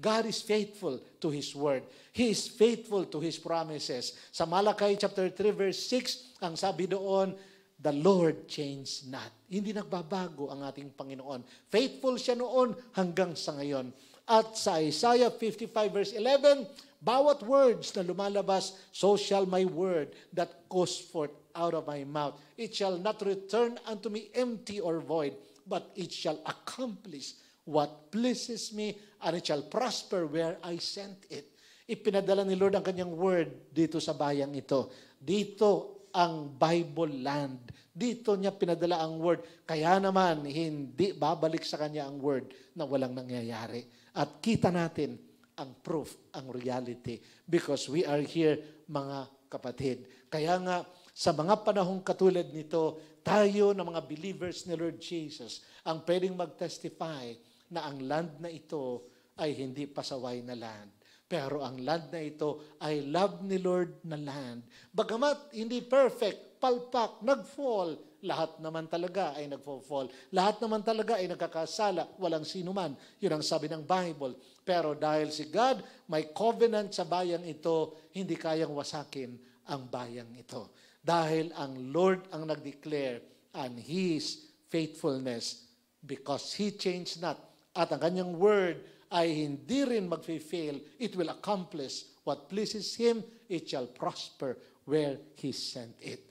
God is faithful to His word. He is faithful to His promises. Sa Malachi chapter 3 verse 6, ang sabi doon, the Lord changed not. Hindi nagbabago ang ating Panginoon. Faithful siya noon hanggang sa ngayon. At sa Isaiah 55 verse 11, bawat words na lumalabas, so shall my word that goes forth out of my mouth. It shall not return unto me empty or void, but it shall accomplish what pleases me, and it shall prosper where I sent it. Ipinadala ni Lord ang kanyang word dito sa bayang ito. Dito ang Bible land. Dito niya pinadala ang word. Kaya naman, hindi babalik sa kanya ang word na walang nangyayari. At kita natin ang proof, ang reality. Because we are here, mga kapatid. Kaya nga, sa mga panahong katulad nito, tayo na mga believers ni Lord Jesus, ang pwedeng mag-testify na ang land na ito ay hindi pasaway na land. Pero ang land na ito ay love ni Lord na land. Bagamat hindi perfect, palpak, nag-fall, lahat naman talaga ay nag-fall. Lahat naman talaga ay nagkakasala, walang sino man. Yun ang sabi ng Bible. Pero dahil si God may covenant sa bayang ito, hindi kayang wasakin ang bayang ito. Dahil ang Lord ang nag-declare and His faithfulness because He changed not. At ang kanyang word ay hindi rin mag-fail. It will accomplish what pleases Him. It shall prosper where He sent it.